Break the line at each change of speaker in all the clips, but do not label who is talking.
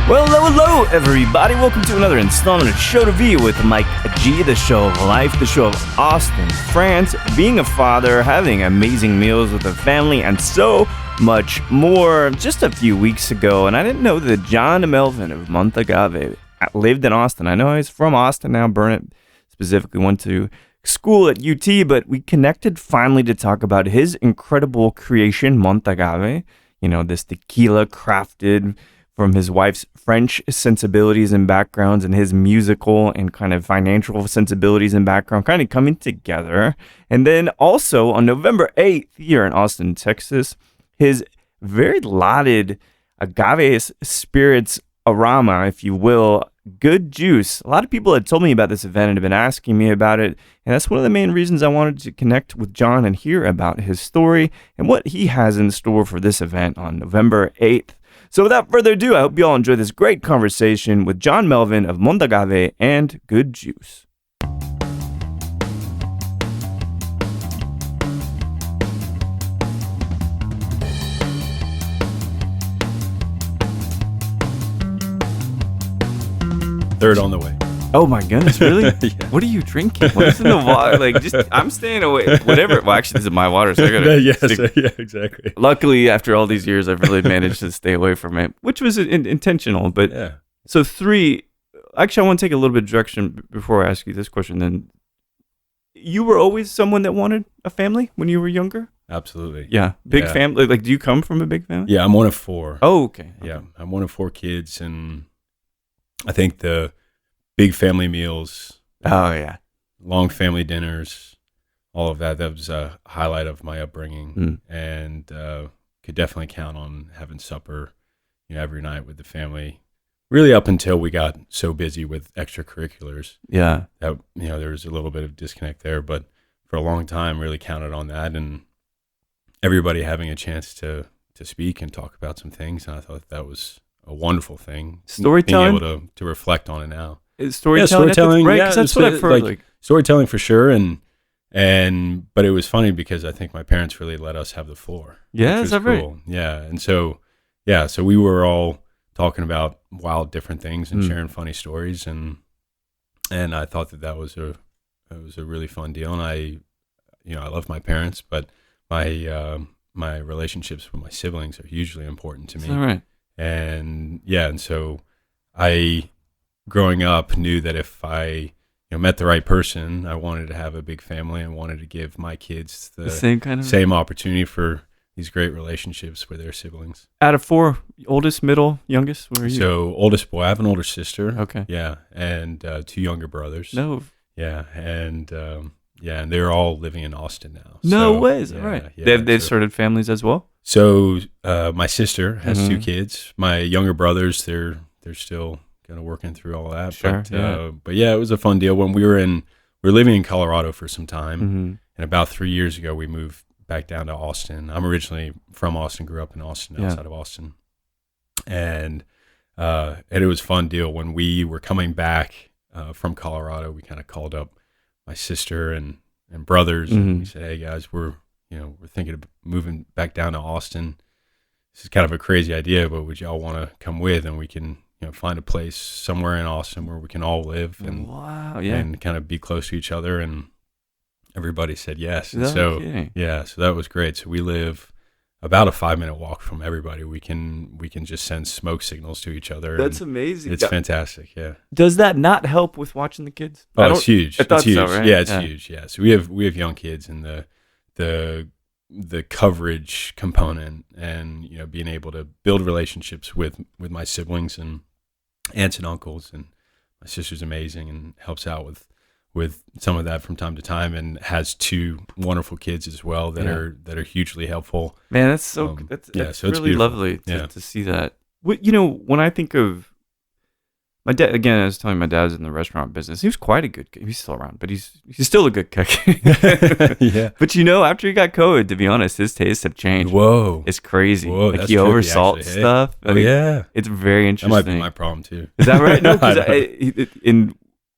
Well, hello, everybody. Welcome to another installment of Show to V with Mike G, the show of life, the show of Austin, France, being a father, having amazing meals with the family, and so much more. Just a few weeks ago, and I didn't know that John Melvin of Montagave lived in Austin. I know he's from Austin now, Burnett specifically went to school at UT, but we connected finally to talk about his incredible creation, Montagave, this tequila crafted from his wife's French sensibilities and backgrounds and his musical and kind of financial sensibilities and background kind of coming together. And then also on November 8th here in Austin, Texas, his very lauded agave spirits aroma, if you will, good juice. A lot of people had told me about this event and have been asking me about it. And that's one of the main reasons I wanted to connect with John and hear about his story and what he has in store for this event on November 8th. So without further ado, I hope you all enjoy this great conversation with John Melvin of Montagave and Good Juice.
Third on the way.
Oh my goodness, really?
Yeah.
What are you drinking? What's in the water? I'm staying away. Whatever. Well, actually, this is my water, so I gotta
Yeah, exactly.
Luckily, after all these years, I've really managed to stay away from it, which was intentional. But
yeah.
So three. Actually, I want to take a little bit of direction before I ask you this question. Then, you were always someone that wanted a family when you were younger?
Absolutely.
Yeah, big family. Like, do you come from a big family?
Yeah, I'm one of four.
Oh, okay.
Yeah, I'm one of four kids, and I think the big family meals.
Oh yeah.
Long family dinners, all of that. That was a highlight of my upbringing, and could definitely count on having supper, every night with the family. Really, up until we got so busy with extracurriculars,
Yeah.
that there was a little bit of disconnect there. But for a long time, really counted on that, and everybody having a chance to speak and talk about some things. And I thought that was a wonderful thing.
Storytelling,
being able to reflect on it now.
Storytelling, right? Because that's what I've heard. Like
storytelling for sure, but it was funny because I think my parents really let us have the floor.
Yeah, is that
cool. Right? Yeah, and so we were all talking about wild different things and sharing funny stories, and I thought that was a really fun deal. And I love my parents, but my relationships with my siblings are hugely important to me.
Is that right?
And so I, growing up, knew that if I met the right person, I wanted to have a big family and wanted to give my kids the same opportunity for these great relationships with their siblings.
Out of four, oldest, middle, youngest, where are you?
So oldest boy, I have an older sister.
Okay.
Yeah, and two younger brothers.
No.
Yeah, and they're all living in Austin now.
No way, is that right?
Yeah,
they've started families as well?
So my sister has two kids. My younger brothers, they're still kind of working through all that.
Sure,
but it was a fun deal. When we were living in Colorado for some time, and about 3 years ago we moved back down to Austin. I'm originally from Austin, grew up in Austin, outside of Austin, and it was a fun deal. When we were coming back from Colorado, we kind of called up my sister and brothers, and we said, "Hey guys, we're thinking of moving back down to Austin. This is kind of a crazy idea, but would y'all want to come with, and we can find a place somewhere in Austin where we can all live and and kind of be close to each other?" And everybody said yes. And so that was great. So we live about a 5-minute walk from everybody. We can just send smoke signals to each other.
That's amazing.
It's fantastic. Yeah.
Does that not help with watching the kids?
Oh, it's huge.
It's huge.
So, right? Yeah, it's huge. Yeah. So we have young kids, and the coverage component, and being able to build relationships with my siblings and aunts and uncles, and my sister's amazing and helps out with some of that from time to time, and has two wonderful kids as well that are hugely helpful.
Man, that's so that's
so
really lovely to see that. When I think of My dad, again, I was telling you, my dad was in the restaurant business. He was quite a good cook. He's still around, but he's still a good cook.
Yeah.
But after he got COVID, to be honest, his tastes have changed.
Whoa.
It's crazy.
Whoa,
like
that's
he
trippy,
oversalts
actually, hey?
stuff.
Oh, yeah.
It's very
That
interesting.
might be my problem too.
Is that right? No,
I don't-
because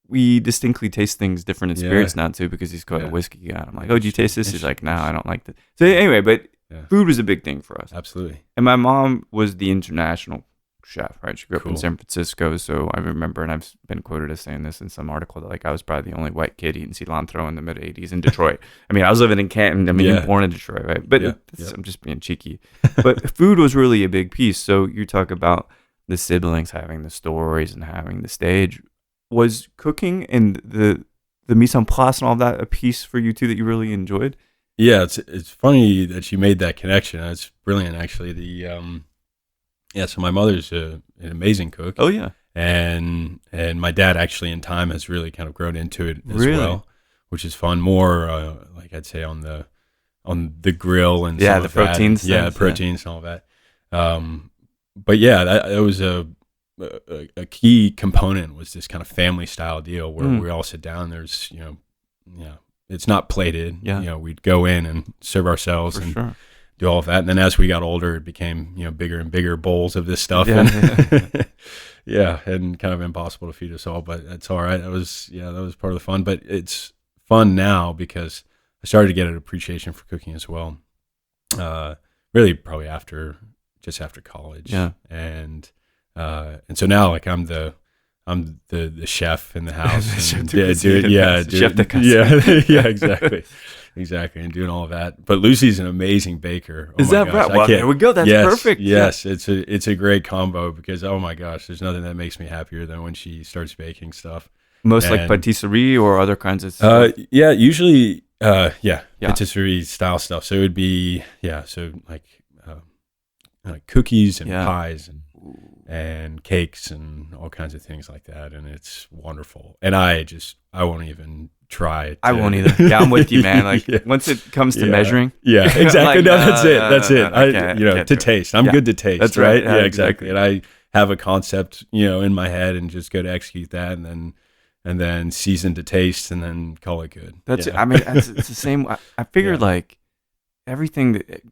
we distinctly taste things different in spirits
Yeah.
now too, because he's quite a
Yeah.
whiskey guy. I'm like, oh, did you taste this? He's like, no, I don't like that. So anyway, but
Yeah.
food was a big thing for us.
Absolutely.
And my mom was the international chef, right? She grew up in
Cool.
San Francisco, so I remember, and I've been quoted as saying this in some article, that like I was probably the only white kid eating cilantro in the mid '80s in Detroit. I mean, I was living in Canton. I mean,
Yeah.
you're born in Detroit, right? But
Yeah.
I'm just being cheeky. But food was really a big piece. So you talk about the siblings having the stories and having the stage. Was cooking and the mise en place and all that a piece for you too that you really enjoyed?
Yeah, it's funny that you made that connection. It's brilliant, actually. So my mother's an amazing cook.
Oh yeah,
and my dad actually in time has really kind of grown into it as
Really?
well, which is fun. More like I'd say on the grill and
Yeah,
some
the
of that.
proteins
Yeah,
things,
proteins and all that. But yeah, that was a key component, was this kind of family style deal where we all sit down. There's it's not plated.
Yeah.
We'd go in and serve ourselves
for
and
sure.
do all of that. And then as we got older, it became bigger and bigger bowls of this stuff.
Yeah,
And yeah, and kind of impossible to feed us all, but that's all right. That was part of the fun. But it's fun now because I started to get an appreciation for cooking as well. Really, probably just after college.
Yeah.
And so now, like, I'm the chef in the house.
The chef
and,
de
yeah,
cuisine. Chef de cuisine.
yeah, exactly, and doing all of that. But Lucy's an amazing baker.
Is
my
that
gosh,
right?
I
Well,
can't-
there we go. That's
yes,
perfect.
Yes, it's a great combo because, oh my gosh, there's nothing that makes me happier than when she starts baking stuff.
Most like
And-
patisserie or other kinds of stuff.
Yeah, usually,
Yeah.
patisserie style stuff. So it would be, so like cookies and
Yeah.
pies and cakes and all kinds of things like that, and it's wonderful. And I won't even try.
I won't either. Yeah, I'm with you, man. Like
Yeah.
once it comes to
Yeah.
measuring,
Yeah, exactly.
Like,
no, that's it. That's
no,
it.
I can't
To
do it.
taste. I'm
Yeah.
good to taste.
That's right.
Yeah,
Yeah,
exactly.
exactly.
And I have a concept, in my head, and just go to execute that, and then season to taste, and then call it good.
that's
Yeah.
it. I mean, it's the same. I figured
Yeah.
like everything that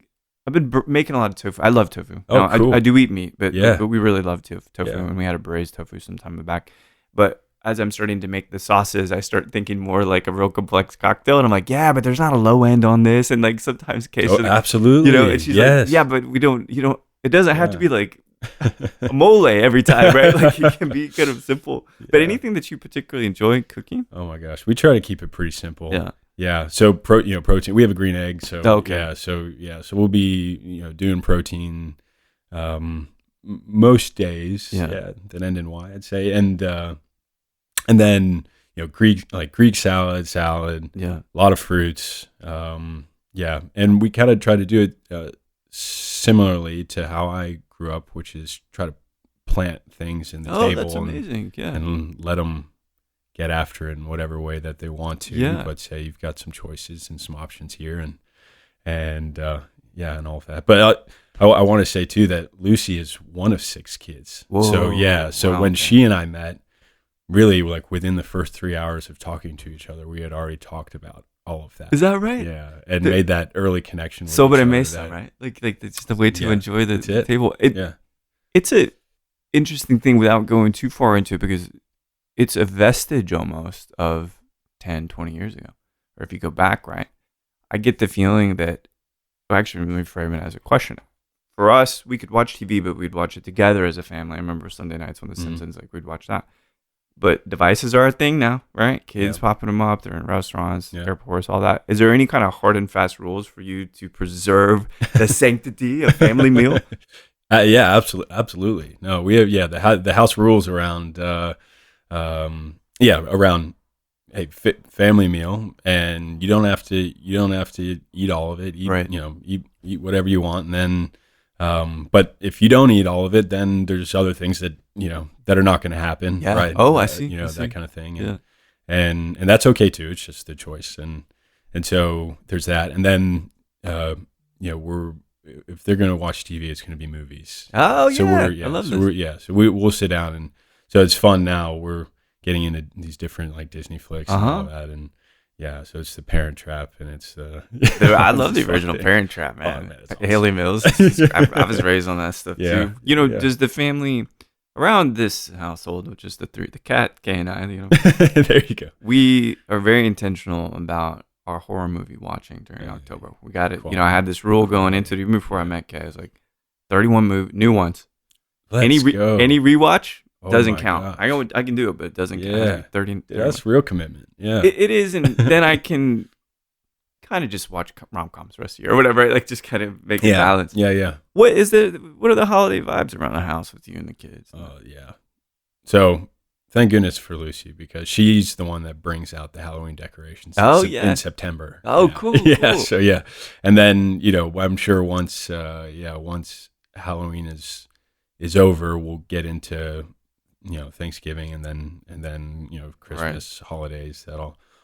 I've been making a lot of tofu. I love tofu.
Oh,
Now,
cool.
I do eat meat, but
Yeah.
but we really love tofu,
Yeah.
and we had a braised tofu some time back. But as I'm starting to make the sauces, I start thinking more like a real complex cocktail, and I'm like, yeah, but there's not a low end on this, and like sometimes cases,
Oh, absolutely.
and she's
yes.
like, yeah, but we don't, it doesn't have to
Yeah.
be like a mole every time, right? Like it can be kind of simple. But
Yeah.
anything that you particularly enjoy cooking?
Oh my gosh, we try to keep it pretty simple.
Yeah.
Yeah. So protein. We have a green egg. So
Okay.
Yeah. So we'll be doing protein most days.
Yeah.
That end in Y, I'd say, and then Greek salad,
Yeah.
a lot of fruits. And we kind of try to do it similarly to how I grew up, which is try to plant things in the
Oh,
table
that's amazing. Yeah.
and let them get after it in whatever way that they want to.
Yeah.
But say you've got some choices and some options here, and all of that. But I want to say too that Lucy is one of 6 kids.
Whoa.
So
Wow,
when
okay.
she and I met, really like within the first 3 hours of talking to each other, we had already talked about all of that.
Is that right?
Yeah, and
The-
made that early connection. With
So,
each
but it
other
makes
that-
that right. Like it's just a way to
Yeah,
enjoy the
that's it.
table.
Yeah,
It's a interesting thing without going too far into it, because it's a vestige almost of 10, 20 years ago. Or if you go back, right? I get the feeling that, well, actually, let me frame it as a question. For us, we could watch TV, but we'd watch it together as a family. I remember Sunday nights when The Simpsons, like we'd watch that. But devices are a thing now, right? Kids
Yeah.
popping them up. They're in restaurants,
Yeah.
airports, all that. Is there any kind of hard and fast rules for you to preserve the sanctity of family meal?
Yeah, absolutely. No, we have the house rules around around family meal, and you don't have to eat all of it. Eat,
Right.
Eat whatever you want, and then but if you don't eat all of it, then there's other things that that are not going to happen.
Yeah.
Right.
Oh, I see. I see.
That kind of thing.
Yeah.
And that's okay too. It's just the choice, and so there's that, and then we're. If they're going to watch TV, it's going to be movies.
Oh,
So
yeah.
we're,
I love
so
this.
we're, yeah. So we'll sit down, and So it's fun now. We're getting into these different like Disney flicks and all that, and yeah. So it's the Parent Trap, and it's
I love the original Parent Trap, man.
Oh, man, awesome.
Haley Mills. I was raised on that stuff too. Does the family around this household, which is the cat, Kay and I,
there you go.
We are very intentional about our horror movie watching during October. We got it. Cool. I had this rule going into it even before I met Kay. I was like, 31 new ones. Any rewatch doesn't count. Gosh. I can do it, but it doesn't count. 30.
That's real commitment. Yeah,
it is, and then I can kind of just watch rom-coms the rest of the year or whatever. Like just kind of make it balance.
Yeah.
What are the holiday vibes around the house with you and the kids?
Oh yeah. So thank goodness for Lucy, because she's the one that brings out the Halloween decorations. In September.
Oh, cool.
Yeah.
Cool.
So yeah, and then I'm sure once Halloween is over, we'll get into Thanksgiving and then Christmas, holidays,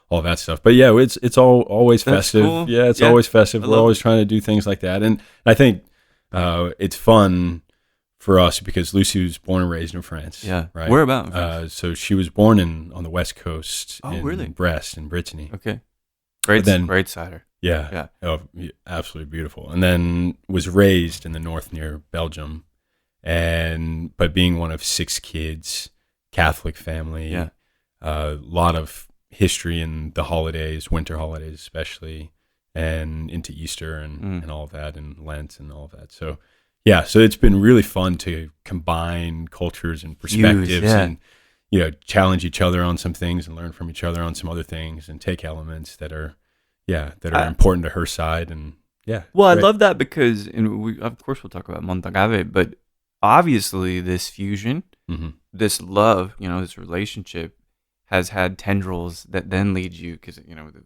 all that stuff. But yeah, it's always festive.
Cool.
Yeah, it's always festive. We're always trying to do things like that, and I think it's fun for us because Lucy was born and raised in France.
Yeah,
right.
Whereabouts?
So she was born on the West Coast.
Oh, really?
Brest in Brittany.
Okay, great cider.
Yeah. Oh, absolutely beautiful. And then was raised in the north near Belgium, but being one of 6 kids, Catholic family.
Yeah.
A lot of history in the holidays, winter holidays especially, and into Easter and all of that, and Lent and all of that. So yeah, so it's been really fun to combine cultures and perspectives and challenge each other on some things and learn from each other on some other things, and take elements that are important to her side. And
I love that because, and of course we'll talk about Montagave, but obviously this fusion, this love, this relationship has had tendrils that then lead you, because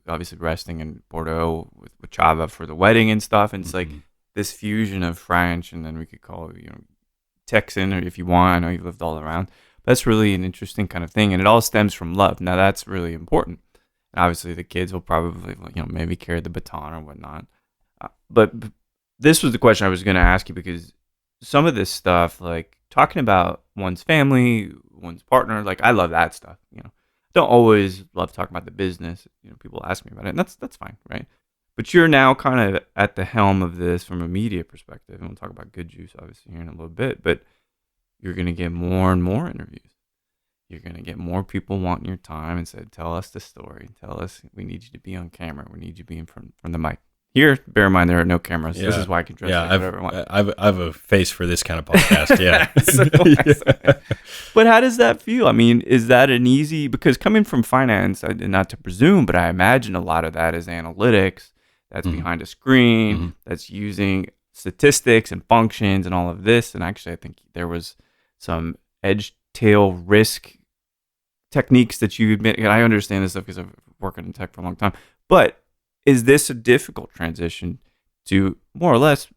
obviously resting in Bordeaux with Chava for the wedding and stuff, and it's like this fusion of French, and then we could call it Texan, or if you want. I know you've lived all around. That's really an interesting kind of thing, and it all stems from love. Now that's really important. And obviously the kids will probably maybe carry the baton or whatnot. But this was the question I was going to ask you, because some of this stuff, like talking about one's family, one's partner, like I love that stuff. Don't always love talking about the business. People ask me about it, and that's fine, right? But you're now kind of at the helm of this from a media perspective, and we'll talk about Good Juice obviously here in a little bit. But you're going to get more and more interviews. You're going to get more people wanting your time and said, "Tell us the story. Tell us. We need you to be on camera. We need you to be in front from the mic." Here, bear in mind there are no cameras. Yeah. This is why I can dress like whatever I want.
I have a face for this kind of podcast. Yeah.
But how does that feel? I mean, is that an easy, because coming from finance, not to presume, but I imagine a lot of that is analytics. That's behind a screen. That's using statistics and functions and all of this. And actually, I think there was some edge tail risk techniques that you admit. And I understand this stuff because I've worked in tech for a long time. But is this a difficult transition to more or less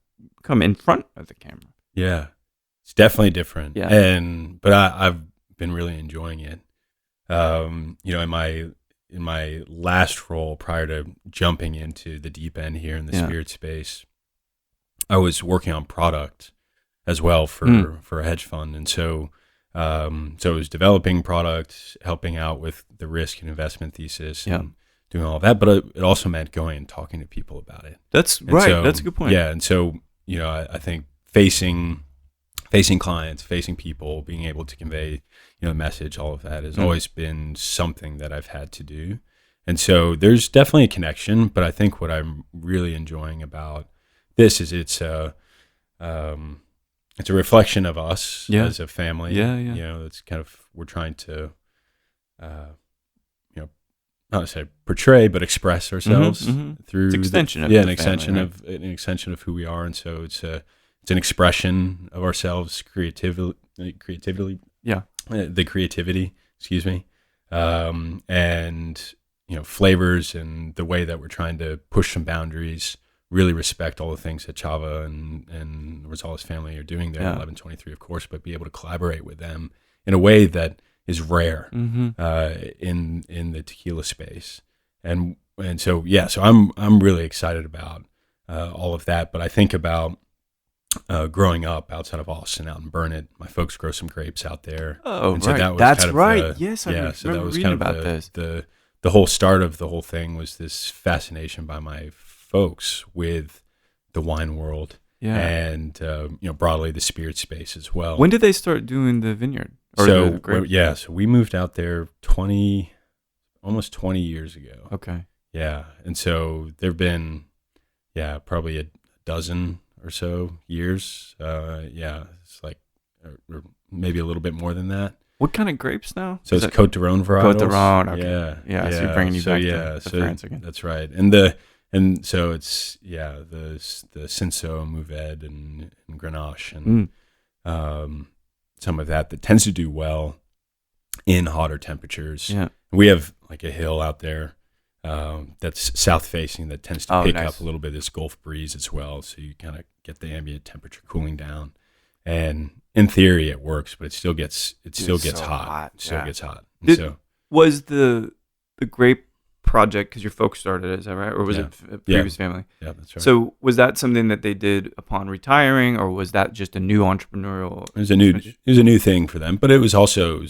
come in front of the camera?
Yeah, it's definitely different.
Yeah.
But I've been really enjoying it. In my last role prior to jumping into the deep end here in the spirit space, I was working on product as well for a hedge fund. And so it was developing products, helping out with the risk and investment thesis, and doing all of that. But it also meant going and talking to people about it.
That's right. So, that's a good point.
Yeah. And so, I think facing clients, facing people, being able to convey, the message, all of that has always been something that I've had to do. And so there's definitely a connection, but I think what I'm really enjoying about this is it's a reflection of us as a family.
Yeah.
It's kind of, we're trying to, not necessarily portray, but express ourselves through
it's extension of
an extension of who we are. And so it's an expression of ourselves, creativity, the creativity, excuse me, and flavors, and the way that we're trying to push some boundaries, really respect all the things that Chava and Rosales family are doing there at 1123, of course, but be able to collaborate with them in a way that is rare in the tequila space. And so I'm really excited about all of that. But I think about growing up outside of Austin, out in Burnett. My folks grow some grapes out there.
Oh,
And
right.
that was
That's
kind of
right. Yes, I
so that
remember
was
reading
kind of
about this.
the whole start of the whole thing was this fascination by my folks with the wine world
Yeah.
and broadly the spirit space as well.
When did they start doing the vineyard? Or
So
the grape?
so we moved out there almost 20 years ago.
Okay.
Yeah, and so there've been probably a dozen or so years. It's like or maybe a little bit more than that.
What kind of grapes now?
So it's Côte d'Aron varietals.
Côte d'Aron. Okay.
Yeah.
So you're bringing you back to France again.
That's right. And so it's the Cinsault, Mourvèdre, and Grenache, and some of that tends to do well in hotter temperatures.
Yeah.
We have like a hill out there that's south facing that tends to pick
nice.
up a little bit of this Gulf breeze as well. So you kind of get the ambient temperature cooling down. And in theory, it works, but it still gets hot. It still gets hot. And
Was the grape project, because your folks started it, is that right? Or was it a previous family?
Yeah, that's right.
So was that something that they did upon retiring, or was that just a new entrepreneurial?
It was a new thing for them, but it was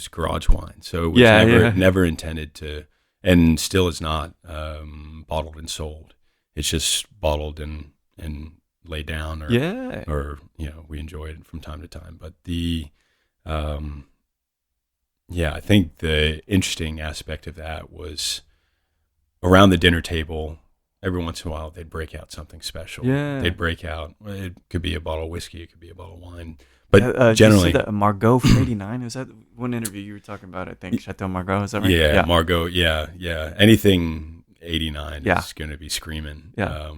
garage wine. So it was never intended to, and still is not bottled and sold. It's just bottled and laid down, or we enjoy it from time to time. But I think the interesting aspect of that was around the dinner table. Every once in a while, they'd break out something special.
Yeah,
they'd break out. It could be a bottle of whiskey, it could be a bottle of wine. But
you
generally,
said that Margaux from '89. Was that one interview you were talking about? I think Chateau Margaux. Is that right?
Yeah, Margaux. Yeah. Anything '89 is going to be screaming.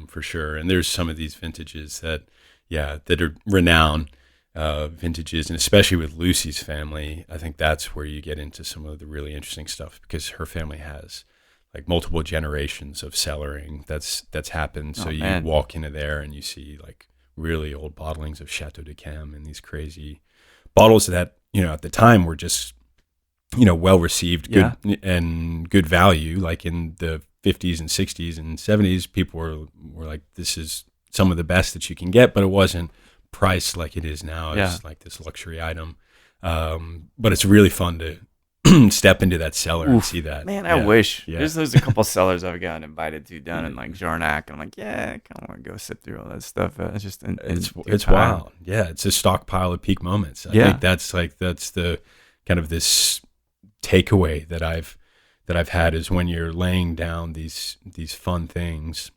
For sure. And there's some of these vintages that are renowned vintages, and especially with Lucy's family, I think that's where you get into some of the really interesting stuff, because her family has like multiple generations of cellaring that's happened. So you walk into there and you see like really old bottlings of Chateau de Cam and these crazy bottles that at the time were just well received, good and good value. Like in the 50s and 60s and 70s, people were like, this is some of the best that you can get, but it wasn't priced like it is now. It's like this luxury item. But it's really fun to step into that cellar and see that.
Man, I wish. There's a couple cellars I've gotten invited to down in like Jarnac, and I'm like, I kind of want to go sit through all that stuff. It's just
it's wild. Yeah, it's a stockpile of peak moments. I think that's the kind of this takeaway that I've had is when you're laying down these fun things,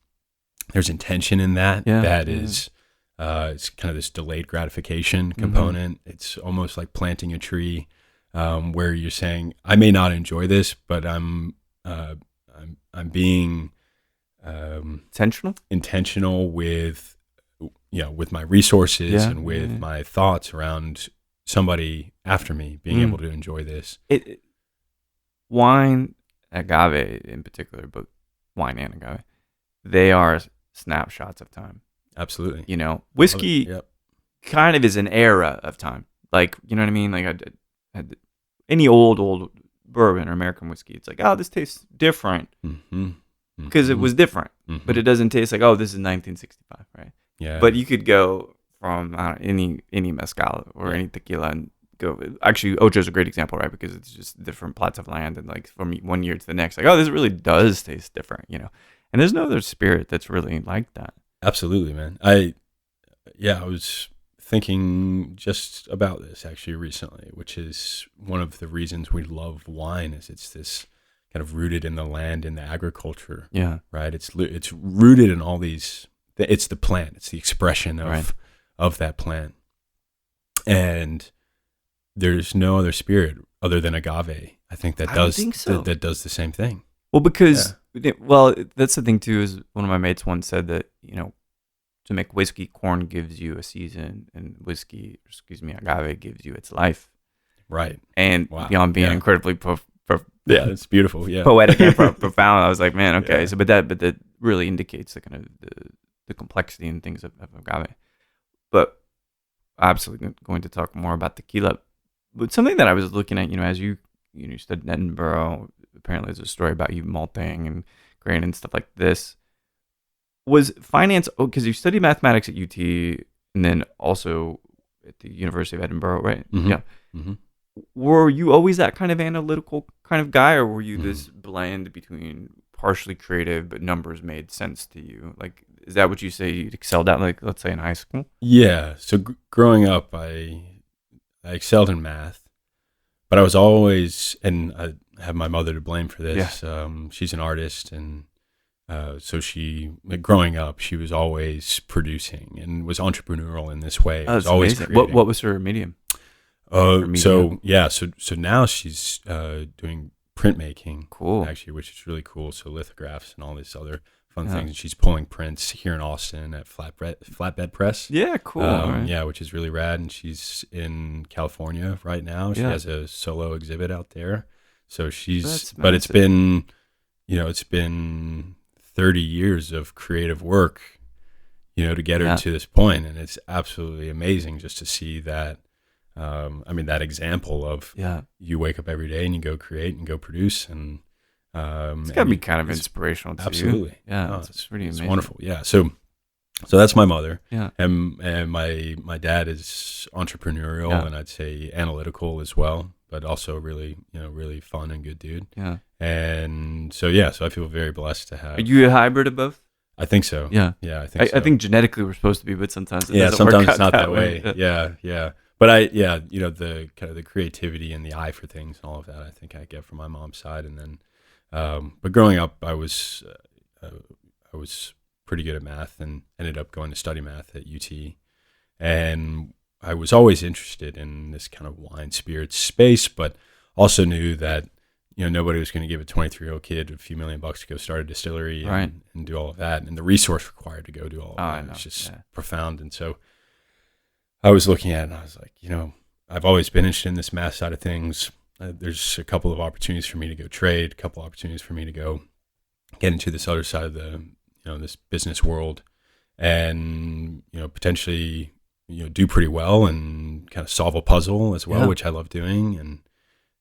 there's intention in that. Is it's kind of this delayed gratification component. Mm-hmm. It's almost like planting a tree. Where you're saying, I may not enjoy this, but I'm being intentional with my resources and with my thoughts around somebody after me being able to enjoy this.
Wine, agave in particular, but wine and agave, they are snapshots of time.
Absolutely.
Whiskey kind of is an era of time. Like, you know what I mean? Like I had any old bourbon or American whiskey, it's like, oh, this tastes different because it was different, but it doesn't taste like, oh, this is 1965, right?
Yeah.
But you could go from any mezcal or any tequila and go. Actually, Ocho is a great example, right? Because it's just different plots of land, and like from one year to the next, like, oh, this really does taste different, And there's no other spirit that's really like that.
Absolutely, man. I was thinking just about this actually recently, which is one of the reasons we love wine is it's this kind of rooted in the land, in the agriculture. Yeah. Right. It's rooted in all these. It's the plant. It's the expression of that plant, and there's no other spirit other than agave. I think that does the same thing.
Well, because that's the thing too. Is one of my mates once said that to make whiskey, corn gives you a season, and agave gives you its life. Right. And beyond being incredibly
it's beautiful. Yeah.
Poetic and profound. I was like, man, okay. Yeah. So, but that really indicates the kind of the complexity and things of agave. But absolutely going to talk more about tequila. But something that I was looking at, as you studied in Edinburgh, apparently there's a story about you malting and grain and stuff like this. Was finance, because you studied mathematics at UT, and then also at the University of Edinburgh, right?
Mm-hmm.
Yeah.
Mm-hmm.
Were you always that kind of analytical kind of guy, or were you
Mm-hmm.
this blend between partially creative but numbers made sense to you? Like, is that what you say you excelled at? Like, let's say in high school.
Yeah. So growing up, I excelled in math, but I was always, and I have my mother to blame for this. She's an artist, and so growing up, she was always producing and was entrepreneurial in this way.
Oh, that's
always
amazing.
creating.
What was her medium?
So now she's doing printmaking.
Cool.
Actually, which is really cool. So lithographs and all these other fun
Yeah.
things. And she's pulling prints here in Austin at Flatbed Press.
Yeah, cool. Right.
Yeah, which is really rad. And she's in California right now. She
Yeah.
has a solo exhibit out there. So
That's
but it's
massive.
been 30 years of creative work, to get her
Yeah.
to this point. And it's absolutely amazing just to see that. That example of
Yeah.
you wake up every day and you go create and go produce, and
It's got to be kind of inspirational to
absolutely.
you. Yeah,
No,
it's pretty
it's
amazing.
wonderful. Yeah. So that's my mother.
Yeah.
And my dad is entrepreneurial,
Yeah.
and I'd say analytical as well, but also really, really fun and good dude.
Yeah.
And so, so I feel very blessed to have.
Are you a hybrid of both?
I think so.
Yeah.
Yeah, I think so.
I think genetically we're supposed to be, but sometimes it doesn't
sometimes
work
it's
out
not that way.
Yeah.
Yeah. But the kind of the creativity and the eye for things and all of that, I think I get from my mom's side. And then, but growing up, I was pretty good at math and ended up going to study math at UT. And I was always interested in this kind of wine spirits space, but also knew that, nobody was going to give a 23-year-old kid a few $1,000,000 to go start a distillery
Right.
and do all of that. And the resource required to go do all of
I
that
know.
is just
Yeah.
profound. And so I was looking at it and I was like, I've always been interested in this math side of things. There's a couple of opportunities for me to go trade, a couple of opportunities for me to go get into this other side of the, this business world and, potentially, do pretty well and kind of solve a puzzle as well,
Yeah.
which I love doing.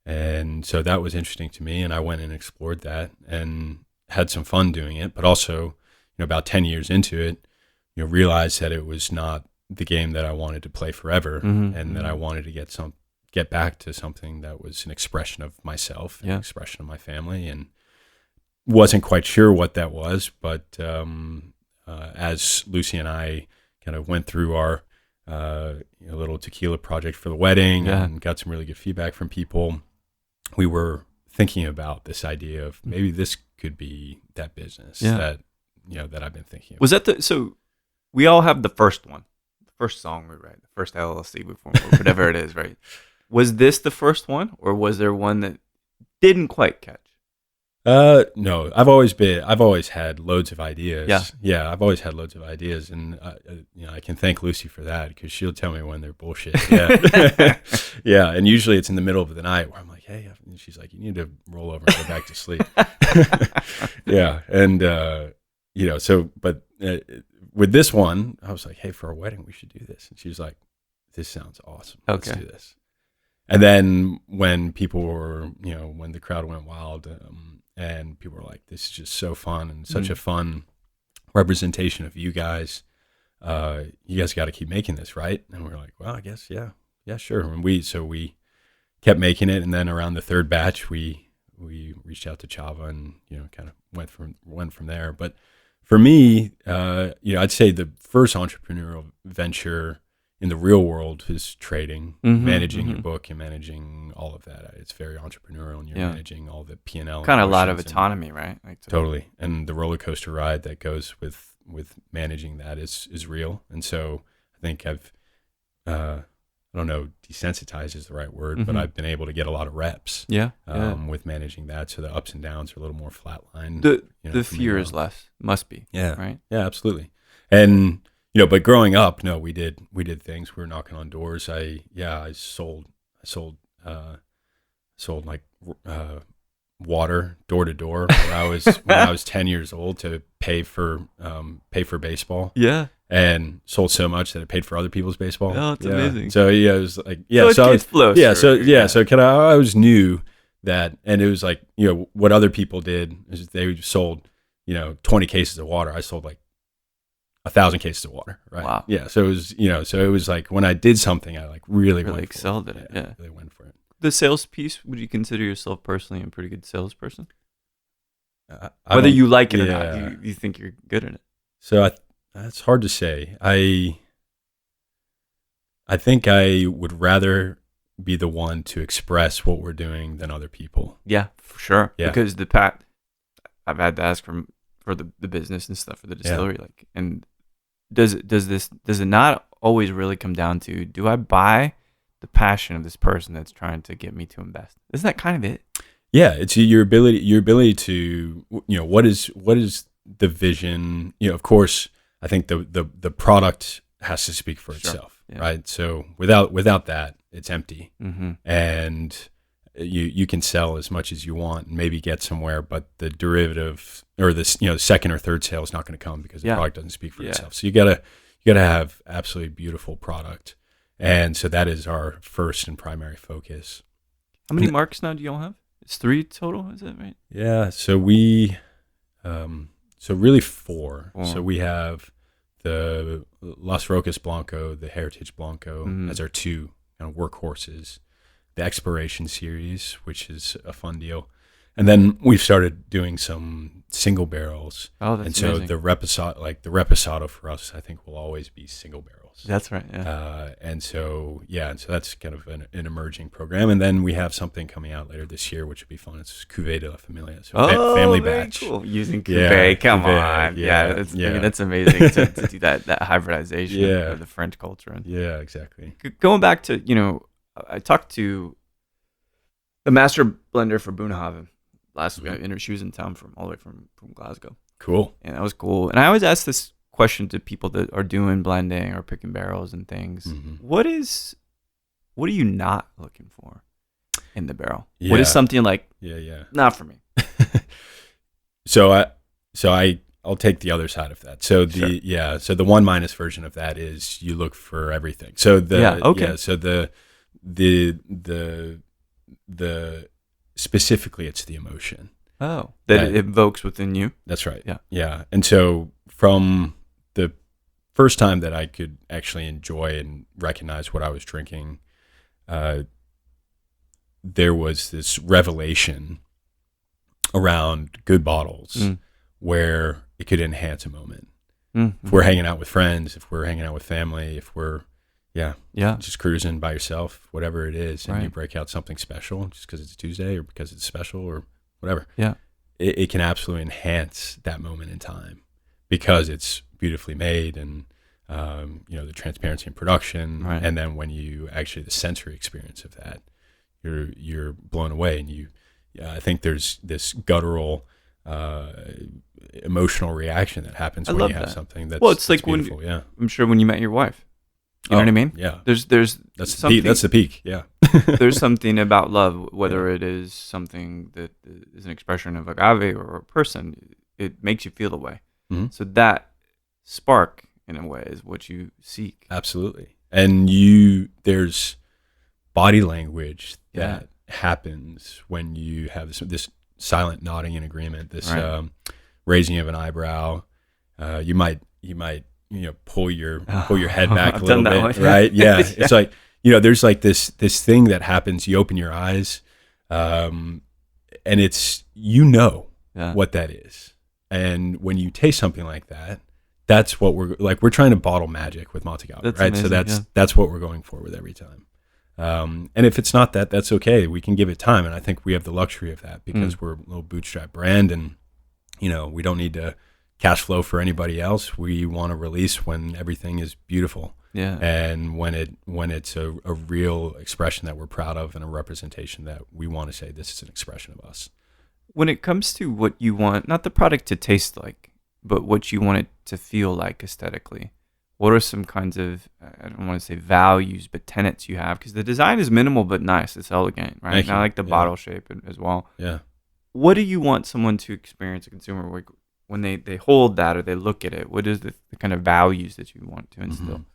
And so that was interesting to me. And I went and explored that and had some fun doing it, but also, about 10 years into it, realized that it was not the game that I wanted to play forever,
Mhm,
and that I wanted to get back to something that was an expression of myself,
Yeah.
an expression of my family, and wasn't quite sure what that was. But as Lucy and I kind of went through our little tequila project for the wedding
Yeah.
and got some really good feedback from people, we were thinking about this idea of maybe this could be that business that I've been thinking about.
Was that so we all have the first one, the first song we write, the first LLC before whatever it is, right? Was this the first one, or was there one that didn't quite catch?
No, I've always had loads of ideas.
Yeah.
I've always had loads of ideas, and I can thank Lucy for that because she'll tell me when they're bullshit. Yeah, yeah, and usually it's in the middle of the night where I'm like, hey, and she's like, you need to roll over and go back to sleep. Yeah, and but with this one, I was like, hey, for our wedding, we should do this, and she was like, this sounds awesome. Let's
Okay.
do this. And then when people were, when the crowd went wild, and people were like, this is just so fun and such a fun representation of you guys. You guys got to keep making this, right? And we were like, well, I guess, yeah, sure. And we kept making it. And then around the third batch, we reached out to Chava and, kind of went from there. But for me, I'd say the first entrepreneurial venture in the real world is trading, managing your book and managing all of that. It's very entrepreneurial, and you're managing all the P&L.
Kind of a lot of autonomy, right? Like
Totally. And the roller coaster ride that goes with managing that is real. And so I think I've, I don't know, desensitized is the right word, but I've been able to get a lot of reps with managing that. So the ups and downs are a little more flatlined.
The fear is less, must be.
Yeah.
Right.
Yeah, absolutely. And, but growing up, no, we did things. We were knocking on doors. I sold like water door to door when I was 10 years old to pay for baseball.
Yeah.
And sold so much that it paid for other people's baseball.
Oh, it's amazing.
So it was like So I always knew that, and it was like what other people did is they sold 20 cases of water. I sold like 1,000 cases of water, right?
Wow.
Yeah. So it was, so it was like when I did something, I like really went
excelled
for
at it. Yeah.
Really went for it.
The sales piece, would you consider yourself personally a pretty good salesperson?
I
Whether
don't-
you like it or
yeah.
not, you think you're good at it?
So that's hard to say. I think I would rather be the one to express what we're doing than other people.
Yeah, for sure.
Yeah.
Because I've had to ask for the business and stuff for the distillery, like, and does it not always really come down to, do I buy the passion of this person that's trying to get me to invest? Isn't that kind of it?
Yeah, it's your ability to, what is the vision? Of course, I think the product has to speak for itself, right? So without that, it's empty, and you can sell as much as you want and maybe get somewhere, but the derivative or the second or third sale is not going to come because the product doesn't speak for itself. So you gotta have absolutely beautiful product, and so that is our first and primary focus.
How many marks now do you all have? It's 3 total, is that right?
Yeah, so we, really 4. So we have the Las Rocas Blanco, the Heritage Blanco, as our 2 kind of workhorses. The Exploration series, which is a fun deal, and then we've started doing some single barrels.
Oh, that's
and so
amazing.
the Reposado for us, I think, will always be single barrels.
That's right. Yeah.
And so that's kind of an emerging program. And then we have something coming out later this year, which would be fun. It's Cuvée de la Familia, so family
very
batch.
Cool. Using Cuvée, come on. I mean, that's amazing to do that hybridization of the French culture. And
yeah, exactly.
Going back to, I talked to the master blender for Montagave last week. She was in town all the way from Glasgow.
Cool.
And that was cool. And I always ask this question to people that are doing blending or picking barrels and things. What are you not looking for in the barrel?
Yeah.
What is something like, not for me?
So I'll take the other side of that. So so the 1- version of that is you look for everything. So the specifically it's the emotion.
Oh, that it evokes within you.
That's right.
Yeah.
Yeah. And so from the first time that I could actually enjoy and recognize what I was drinking, there was this revelation around good bottles where it could enhance a moment. If we're hanging out with friends, if we're hanging out with family, if we're just cruising by yourself, whatever it is, and you break out something special just because it's Tuesday or because it's special or whatever. Yeah. It can absolutely enhance that moment in time because it's beautifully made and, the transparency in production. Right. And then when you actually, the sensory experience of that, you're blown away. And I think there's this guttural, emotional reaction that happens when you have something that's,
it's like
beautiful.
I'm sure when you met your wife. You know what I mean?
Yeah.
That's
the peak. Yeah.
There's something about love, whether it is something that is an expression of agave or a person, it makes you feel the way. So that spark, in a way, is what you seek.
Absolutely. And there's body language that happens when you have this silent nodding in agreement, this raising of an eyebrow. You might pull your head back a little bit, right? Yeah. It's like, there's like this thing that happens. You open your eyes, and it's, what that is. And when you taste something like that, that's what we're trying to bottle magic with Montagave, right?
Amazing,
so that's what we're going for with every time. And if it's not that, that's okay. We can give it time. And I think we have the luxury of that because we're a little bootstrap brand and, we don't need to cash flow for anybody else. We want to release when everything is beautiful. Yeah. And when it's a real expression that we're proud of and a representation that we want to say this is an expression of us.
When it comes to what you want, not the product to taste like, but what you want it to feel like aesthetically, what are some kinds of, I don't want to say values, but tenets you have? Because the design is minimal but nice. It's elegant, right? And I like the bottle shape as well. Yeah. What do you want someone to experience, a consumer, like when they hold that or they look at it? What is the kind of values that you want to instill?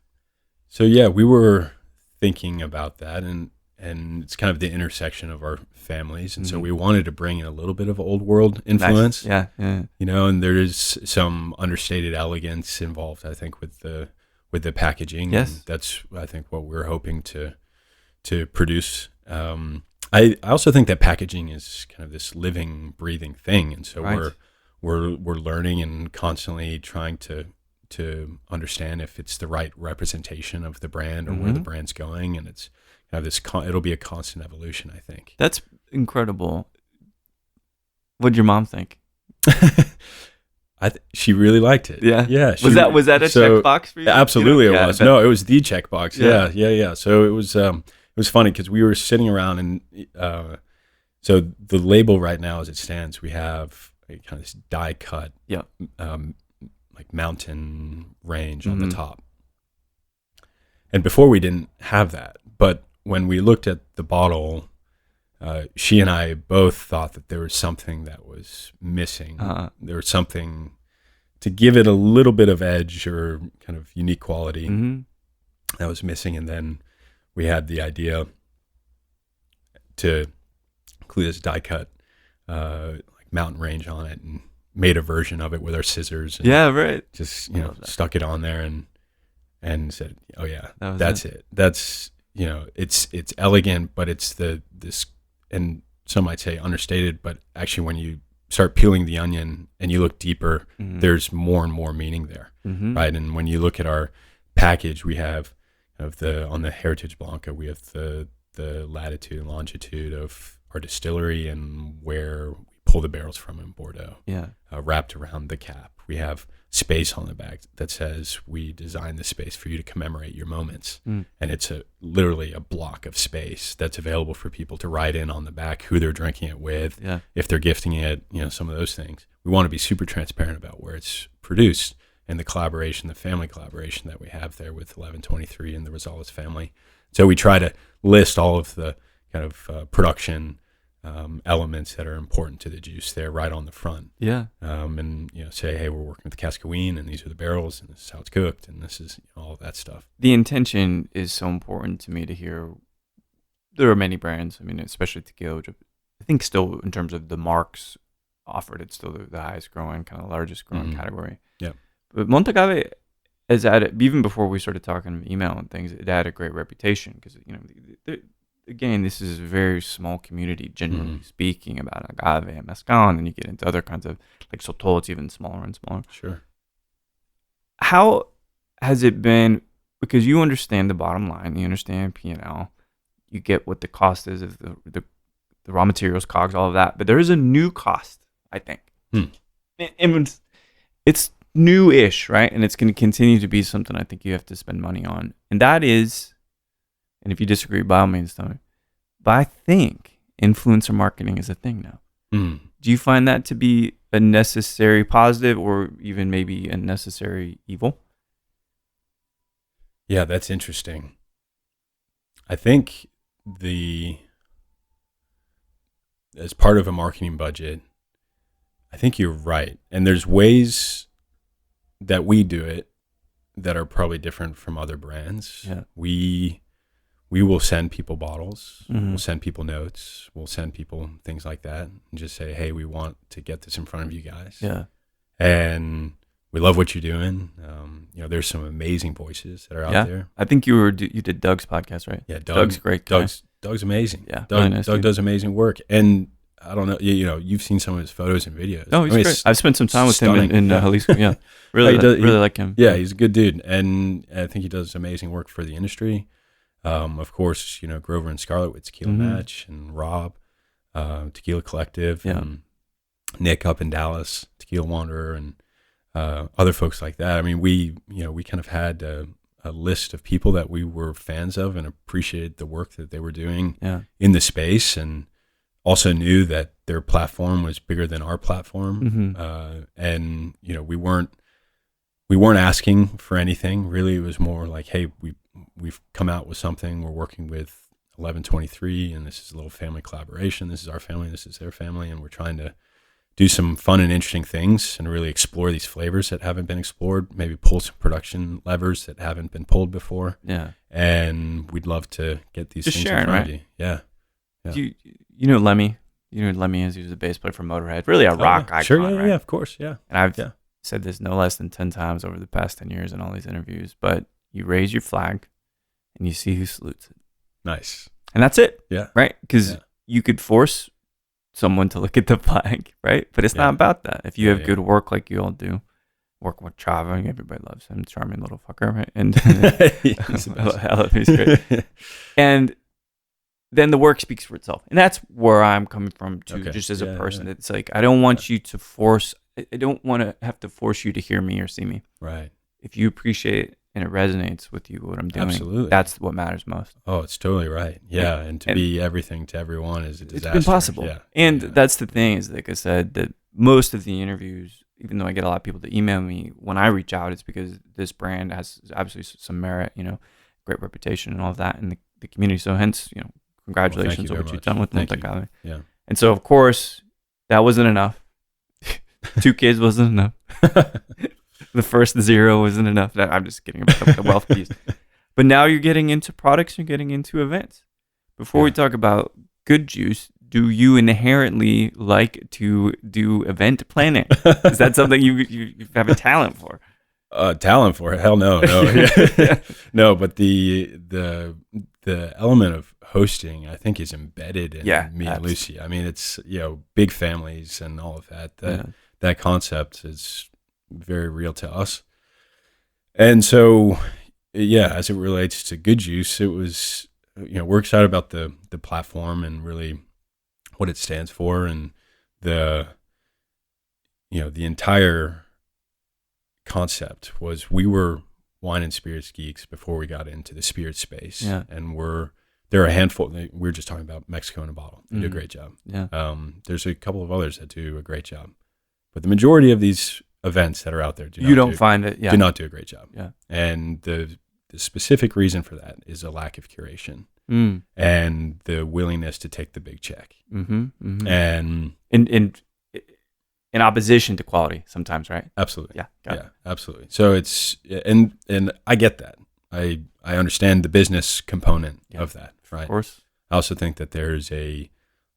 So we were thinking about that, and and it's kind of the intersection of our families. And so we wanted to bring in a little bit of old world influence.
Nice. Yeah.
You know, and there's some understated elegance involved, I think, with the packaging.
Yes.
And that's, I think, what we're hoping to produce. I also think that packaging is kind of this living, breathing thing, and so we're learning and constantly trying to understand if it's the right representation of the brand or where the brand's going, and it's kind of this. It'll be a constant evolution, I think.
That's incredible. What'd your mom think?
She really liked it.
Yeah.
Was
that a checkbox for you?
Absolutely, it was. No, it was the checkbox. Yeah. So it was funny because we were sitting around, and so the label right now, as it stands, we have a kind of this die cut, like mountain range on the top. And before we didn't have that, but when we looked at the bottle, she and I both thought that there was something that was missing. There was something to give it a little bit of edge or kind of unique quality that was missing. And then we had the idea to include this die cut, like mountain range on it, and made a version of it with our scissors. And just, stuck it on there and said, oh yeah, that's it. That's, it's elegant, but it's this, and some might say understated, but actually when you start peeling the onion and you look deeper, there's more and more meaning there. Right. And when you look at our package, we have on the Heritage Blanca, we have the latitude and longitude of our distillery and where we pull the barrels from in Bordeaux. Wrapped around the cap. We have space on the back that says we designed this space for you to commemorate your moments. And it's literally a block of space that's available for people to write in on the back who they're drinking it with, if they're gifting it, some of those things. We want to be super transparent about where it's produced and the collaboration, the family collaboration that we have there with 1123 and the Rosales family. So we try to list all of the kind of production elements that are important to the juice there right on the front. And say, hey, we're working with Cascahuin, and these are the barrels, and this is how it's cooked, and this is all of that stuff.
The intention is so important to me to hear. There are many brands, I mean, especially tequila, which I think still in terms of the marks offered, it's still the highest growing, kind of largest growing category. But Montagave has added, even before we started talking email and things, it had a great reputation because, again, this is a very small community, generally speaking, about agave and mezcal, and then you get into other kinds of, like sotol, it's even smaller and smaller.
Sure.
How has it been, because you understand the bottom line, you understand P&L, you get what the cost is of the raw materials, COGS, all of that, but there is a new cost, I think. And it's new-ish, right? And it's going to continue to be something I think you have to spend money on. And that is, and if you disagree, by all means, tell me. But I think influencer marketing is a thing now. Do you find that to be a necessary positive or even maybe a necessary evil?
Yeah, that's interesting. I think as part of a marketing budget, I think you're right. And there's ways that we do it that are probably different from other brands. We will send people bottles, we'll send people notes, we'll send people things like that, and just say, hey, we want to get this in front of you guys. And we love what you're doing. There's some amazing voices that are out there.
I think you did Doug's podcast, right?
Yeah,
Doug's great.
Doug's amazing.
Yeah,
Doug,
really nice
Doug does amazing work. And I don't know, you've seen some of his photos and videos.
No, he's great. I've spent some time with him in Jalisco. Yeah, really like him.
Yeah, he's a good dude. And I think he does amazing work for the industry. Of course, Grover and Scarlett with Tequila Match, and Rob, Tequila Collective, and Nick up in Dallas, Tequila Wanderer, and other folks like that. I mean, we kind of had a list of people that we were fans of and appreciated the work that they were doing in the space, and also knew that their platform was bigger than our platform. And we weren't asking for anything really. It was more like, hey, we've come out with something. We're working with 1123, and this is a little family collaboration. This is our family, this is their family, and we're trying to do some fun and interesting things and really explore these flavors that haven't been explored, maybe pull some production levers that haven't been pulled before.
Yeah.
And we'd love to get these
Just
things
sharing,
in front
right?
of you. Yeah.
You know Lemmy? You know who Lemmy is? He was a bass player for Motorhead. Really a rock icon,
Sure,
right?
yeah, of course, yeah.
And I've said this no less than 10 times over the past 10 years in all these interviews, but you raise your flag and you see who salutes it.
Nice.
And that's it.
Yeah.
Right? Because you could force someone to look at the flag, right? But it's not about that. If you have good work like you all do, work with Chava, everybody loves him, charming little fucker, right? And I love him, he's great. And then the work speaks for itself. And that's where I'm coming from too, just as a person. It's like, I don't want you to force, I don't want to have to force you to hear me or see me.
Right.
If you appreciate it and it resonates with you, what I'm doing,
absolutely,
that's what matters most.
Oh, it's totally right. Yeah. And to be everything to everyone is a disaster.
It's been possible.
Yeah.
And that's the thing is, like I said, that most of the interviews, even though I get a lot of people to email me, when I reach out, it's because this brand has absolutely some merit, great reputation and all of that in the community. So hence, congratulations on what you've done with Montagave.
Yeah.
And so, of course, that wasn't enough. 2 kids wasn't enough. The first 0 wasn't enough. I'm just kidding about the wealth piece. But now you're getting into products, you're getting into events. Before we talk about Good Juice, do you inherently like to do event planning? Is that something you have a talent for?
Talent for it? Hell no. No, but the element of hosting, I think, is embedded in me and Lucy. I mean, it's big families and all of that. That concept is very real to us. And so, as it relates to Good Juice, it was we're excited about the platform and really what it stands for, and the entire concept was we were wine and spirits geeks before we got into the spirit space. And there are a handful. We were just talking about Mexico in a Bottle. They do a great job. There's a couple of others that do a great job, but the majority of these events that are out there do not do a great job. And the specific reason for that is a lack of curation and the willingness to take the big check. And
in opposition to quality sometimes, right?
Absolutely. Absolutely. So it's and I get that. I understand the business component of that, right? Of
course.
I also think that there's a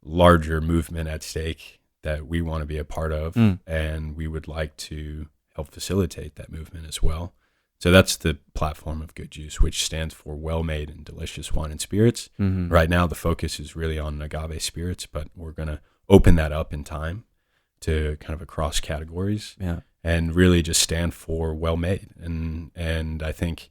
larger movement at stake that we want to be a part of, and we would like to help facilitate that movement as well. So that's the platform of Good Juice, which stands for well-made and delicious wine and spirits. Right now, the focus is really on agave spirits, but we're going to open that up in time to kind of across categories and really just stand for well-made. And I think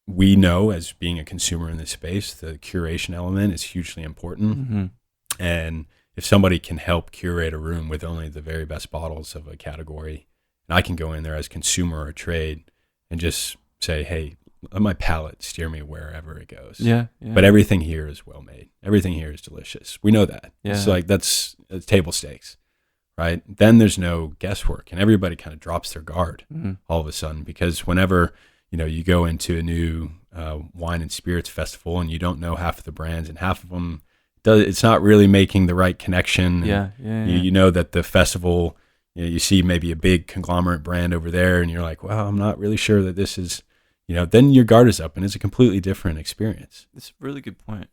we know, as being a consumer in this space, the curation element is hugely important. And if somebody can help curate a room with only the very best bottles of a category, and I can go in there as consumer or trade and just say, hey, let my palate steer me wherever it goes. But everything here is well made. Everything here is delicious. We know that. It's like that's table stakes, right? Then there's no guesswork, and everybody kind of drops their guard all of a sudden, because whenever you go into a new wine and spirits festival and you don't know half of the brands, and half of them it's not really making the right connection. You know that the festival, you see maybe a big conglomerate brand over there, and you're like, well, I'm not really sure that this is, then your guard is up, and it's a completely different experience.
That's a really good point.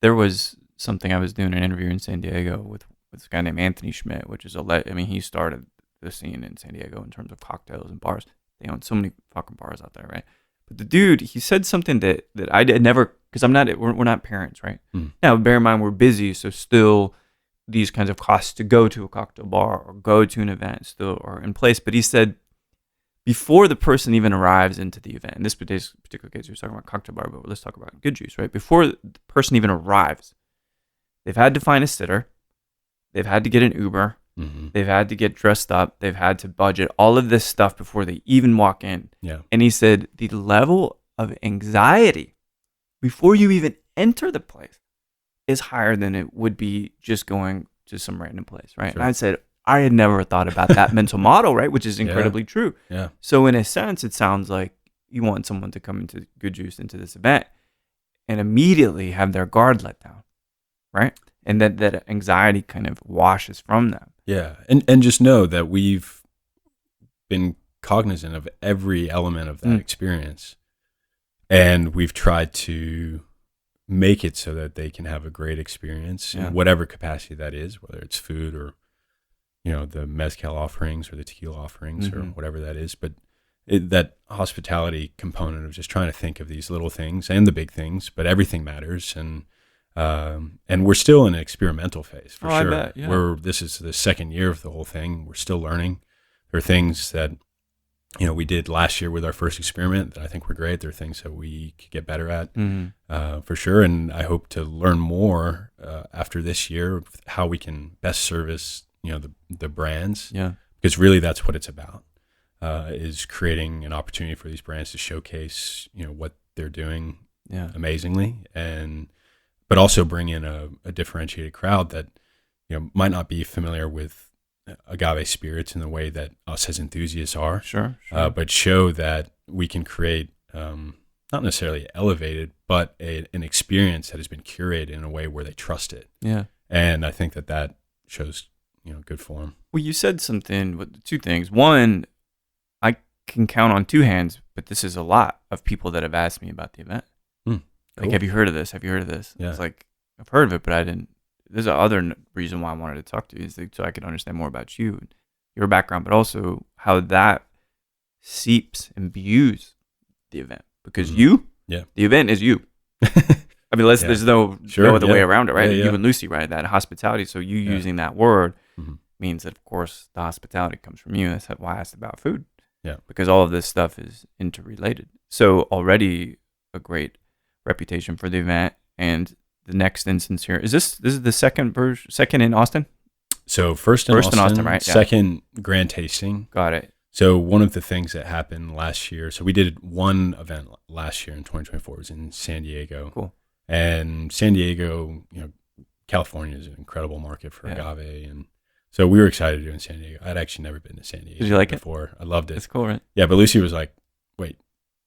There was something I was doing an interview in San Diego with this guy named Anthony Schmidt, which is he started the scene in San Diego in terms of cocktails and bars. They own so many fucking bars out there, right? But the dude, he said something that I did never, because we're not parents, right? Now, bear in mind, we're busy, so still these kinds of costs to go to a cocktail bar or go to an event still are in place. But he said, before the person even arrives into the event, in this particular case, we were talking about cocktail bar, but let's talk about Good Juice, right? Before the person even arrives, they've had to find a sitter, they've had to get an Uber, they've had to get dressed up, they've had to budget all of this stuff before they even walk in. And he said the level of anxiety before you even enter the place is higher than it would be just going to some random place, right? And I said, I had never thought about that mental model, right? Which is incredibly true. So in a sense, it sounds like you want someone to come into Good Juice, into this event, and immediately have their guard let down, right? And that anxiety kind of washes from them.
Yeah. And just know that we've been cognizant of every element of that experience. And we've tried to make it so that they can have a great experience in whatever capacity that is, whether it's food or, the mezcal offerings or the tequila offerings or whatever that is. But that hospitality component of just trying to think of these little things and the big things, but everything matters. And we're still in an experimental phase for sure. I bet, this is the second year of the whole thing. We're still learning. There are things that, we did last year with our first experiment that I think were great. There are things that we could get better at for sure. And I hope to learn more after this year of how we can best service, the brands. Yeah. Because really that's what it's about, is creating an opportunity for these brands to showcase, what they're doing amazingly, but also bring in a differentiated crowd that, might not be familiar with agave spirits in the way that us as enthusiasts are. Sure. But show that we can create, not necessarily elevated, but an experience that has been curated in a way where they trust it. Yeah. And I think that shows, good form.
Well, you said something with two things. One, I can count on two hands, but this is a lot of people that have asked me about the event. Cool. Like, have you heard of this? Have you heard of this? Yeah. It's like, I've heard of it, but I didn't. There's another reason why I wanted to talk to you is so I could understand more about you, your background, but also how that seeps and imbues the event. Because the event is you. I mean, there's no other way around it, right? You and Lucy, right? That hospitality. So you using that word means that, of course, the hospitality comes from you. That's why I asked about food. Yeah. Because all of this stuff is interrelated. So already a great reputation for the event. And the next instance here, is this is the second in Austin?
So first in Austin, right? Yeah. Second grand tasting.
Got it.
So one of the things that happened last year, so we did one event last year in 2024, it was in San Diego. Cool. And San Diego, California is an incredible market for agave. And so we were excited to do it in San Diego. I'd actually never been to San Diego.
Did you like
before. I loved it.
It's cool, right?
Yeah, but Lucy was like, wait,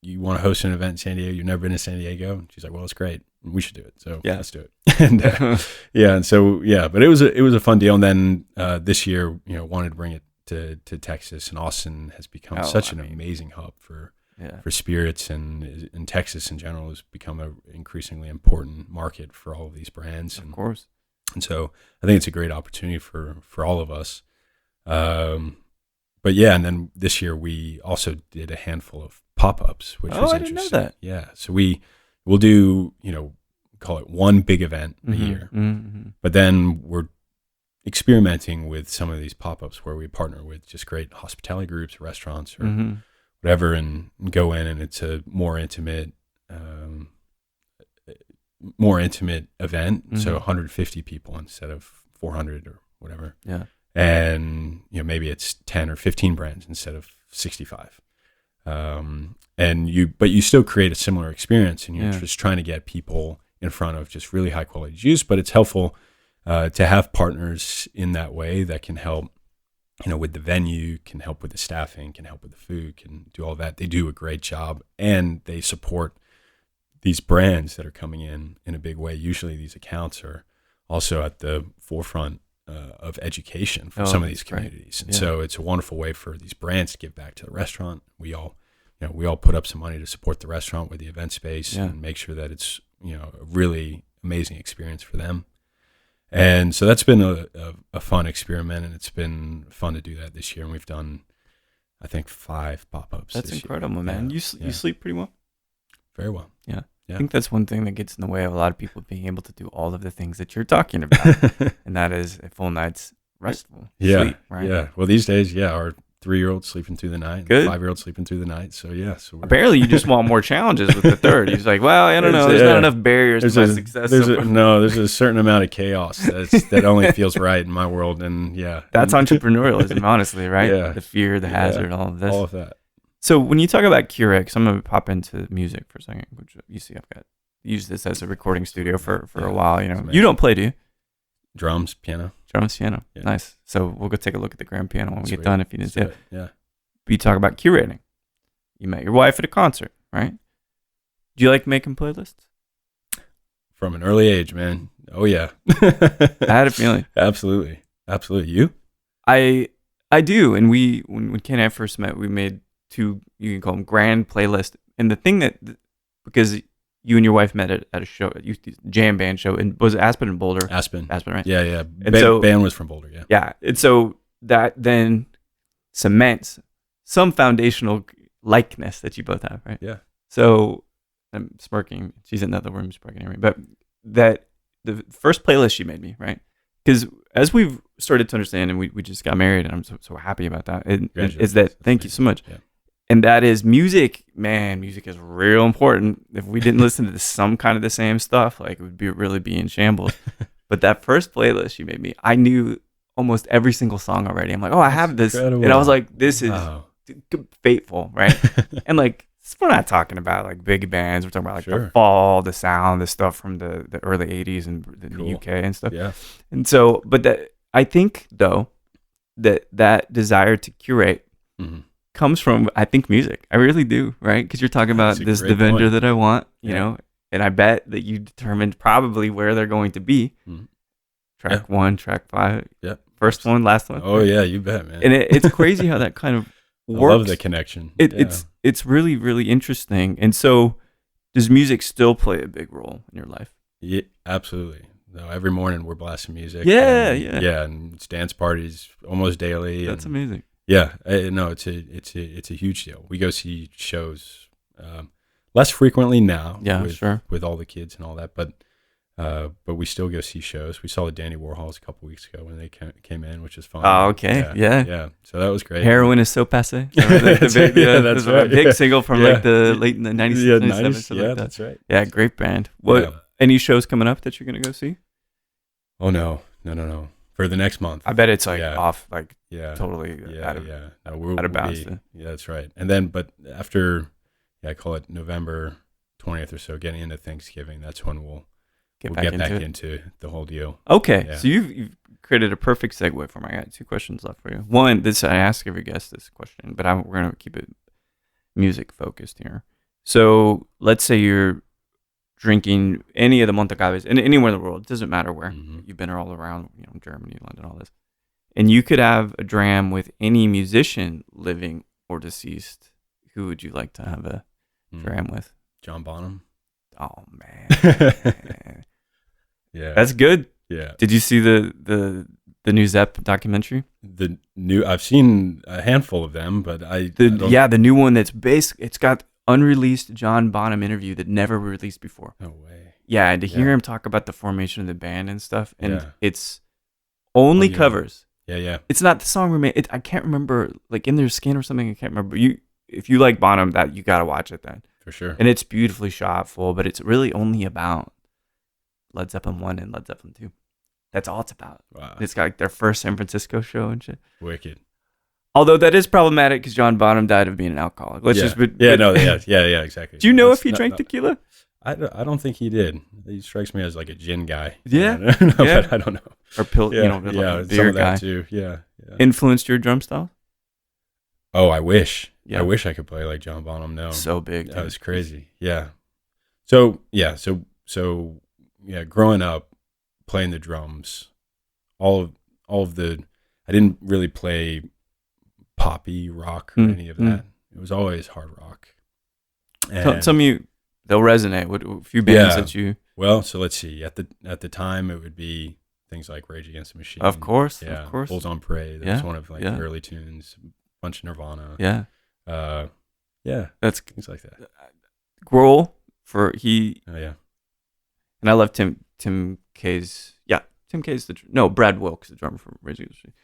you want to host an event in San Diego? You've never been to San Diego? She's like, well, it's great. We should do it. So let's do it. And but it was a fun deal. And then this year, wanted to bring it to Texas, and Austin has become such an amazing hub for spirits, and Texas in general has become an increasingly important market for all of these brands.
Of course.
And so I think it's a great opportunity for all of us. But and then this year we also did a handful of pop-ups, which was interesting. I didn't know that. Yeah. So we'll do, call it one big event a year, but then we're experimenting with some of these pop-ups where we partner with just great hospitality groups, restaurants, or whatever, and go in, and it's a more intimate event. So 150 people instead of 400 or whatever. Yeah. And, maybe it's 10 or 15 brands instead of 65. But you still create a similar experience, and you're just trying to get people in front of just really high quality juice. But it's helpful to have partners in that way that can help, with the venue, can help with the staffing, can help with the food, can do all that. They do a great job, and they support these brands that are coming in a big way. Usually these accounts are also at the forefront of education for some of these communities. And so it's a wonderful way for these brands to give back to the restaurant. We all put up some money to support the restaurant with the event space and make sure that it's, a really amazing experience for them. And so that's been a fun experiment, and it's been fun to do that this year. And we've done, I think, 5 pop-ups.
That's incredible, man. You sleep pretty well?
Very well.
Yeah. I think that's one thing that gets in the way of a lot of people being able to do all of the things that you're talking about. And that is a full night's restful sleep, right? Yeah.
Well, these days, our 3-year-old sleeping through the night, 5-year-old sleeping through the night. So
apparently you just want more challenges with the third. He's like, well, I don't know. There's not enough barriers to my success.
There's a certain amount of chaos that only feels right in my world. And
that's entrepreneurialism, honestly, right? Yeah. The fear, the hazard, all of this.
All of that.
So when you talk about Keurig, I'm going to pop into music for a second, which you see I've got used this as a recording studio for a while. You don't play, do you?
Drums, piano.
Yeah. Nice. So we'll go take a look at the grand piano when we get done if you didn't see it.
Yeah.
But you talk about curating. You met your wife at a concert, right? Do you like making playlists?
From an early age, man. Oh yeah.
I had a feeling.
Absolutely. You?
I do. And when Ken and I first met, we made 2, you can call them grand playlists. And the thing because you and your wife met at a show, jam band show, and was it Aspen and Boulder?
Aspen,
right?
Yeah.
And so
band was from Boulder, yeah.
Yeah, and so that then cements some foundational likeness that you both have, right?
Yeah.
So I'm smirking. She's in the other room smirking at me. But that the first playlist she made me, right? Because as we've started to understand, and we just got married, and I'm so happy about that. Is that thank you so much.
Yeah.
And that is music. Man, music is real important. If we didn't listen to some kind of the same stuff, like it would really be in shambles. But that first playlist she made me, I knew almost every single song already. I'm like, oh, I have this.
Incredible.
And I was like, this is fateful, right? And like, we're not talking about like big bands. We're talking about like the Fall, the Sound, the stuff from the early 80s and the UK and stuff.
Yeah.
And so, but I think though, that desire to curate comes from, I think, music. I really do, right? Because you're talking about this the vendor point that I want, you know, and I bet that you determined probably where they're going to be. Track 1, track 5.
Yeah.
First one, last one.
Oh yeah, you bet, man.
And it's crazy how that kind of works.
I love the connection.
It's really, really interesting. And so, does music still play a big role in your life?
Yeah, absolutely. No, every morning we're blasting music.
Yeah,
and it's dance parties almost daily.
That's amazing.
Yeah, no, it's a huge deal. We go see shows less frequently now.
Yeah,
with all the kids and all that, but we still go see shows. We saw the Dandy Warhols a couple weeks ago when they came in, which was fun.
Oh, okay, yeah.
So that was great.
Heroin is so passe. That's right. A big single from like the late in the 90s, 97.
Yeah,
like
that's right.
Yeah, great band. What? Any shows coming up that you're gonna go see?
Oh no. For the next month.
I bet it's like off, like totally
out of
bounds.
Yeah, that's right. And then, but after, I call it November 20th or so, getting into Thanksgiving, that's when we'll get back into the whole deal.
Okay, so you've created a perfect segue for me. I got 2 questions left for you. One, I ask every guest this question, but we're gonna keep it music focused here. So let's say you're drinking any of the Montagaves, and anywhere in the world, it doesn't matter where. You've been all around, Germany, London, all this. And you could have a dram with any musician, living or deceased. Who would you like to have a dram with?
John Bonham.
Oh man.
Yeah.
That's good.
Yeah.
Did you see the new Zepp documentary?
I've seen a handful of them, but
the new one that's it's got unreleased John Bonham interview that never released before.
No way.
Yeah, and to hear him talk about the formation of the band and stuff, and it's only covers.
Yeah.
It's not the song remain. I can't remember, like In Their Skin or something. I can't remember. If you like Bonham, that you gotta watch it then.
For sure.
And it's beautifully shot, full, but it's really only about Led Zeppelin 1 and Led Zeppelin 2. That's all it's about.
Wow.
It's got like their first San Francisco show and shit.
Wicked.
Although that is problematic because John Bonham died of being an alcoholic. Exactly.
Do
you know if he drank tequila?
I don't think he did. He strikes me as like a gin guy.
Yeah.
But I don't know.
Or pill, like a beer guy.
That too. Yeah.
Influenced your drum style?
Oh, I wish.
Yeah.
I wish I could play like John Bonham. No.
So big.
That was crazy. Yeah. So growing up playing the drums, all of the, I didn't really play poppy rock or any of that. It was always hard rock. And
some of you, they'll resonate with a few bands that you.
Well, so let's see. At the time, it would be things like Rage Against the Machine.
Of course.
Bulls on Parade. That was one of the early tunes. A bunch of Nirvana.
Yeah.
That's things like that.
Grohl
Oh yeah.
And I love Tim K's. Yeah, Tim K's Brad Wilkes, the drummer from Rage Against the Machine.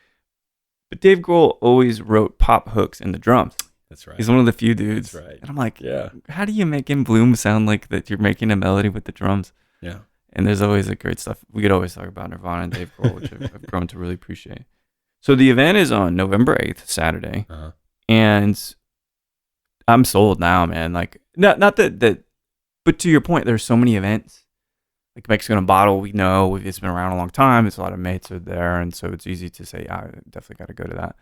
But Dave Grohl always wrote pop hooks in the drums.
That's right.
He's one of the few dudes.
That's right.
And I'm like, how do you make In Bloom sound like that you're making a melody with the drums?
Yeah.
And there's always like great stuff. We could always talk about Nirvana and Dave Grohl, which I've grown to really appreciate. So the event is on November 8th, Saturday. And I'm sold now, man. Like, not that, but to your point, there's so many events. Like Mexican and Bottle, we know it's been around a long time. It's a lot of mates are there, and so it's easy to say, I definitely got to go to that.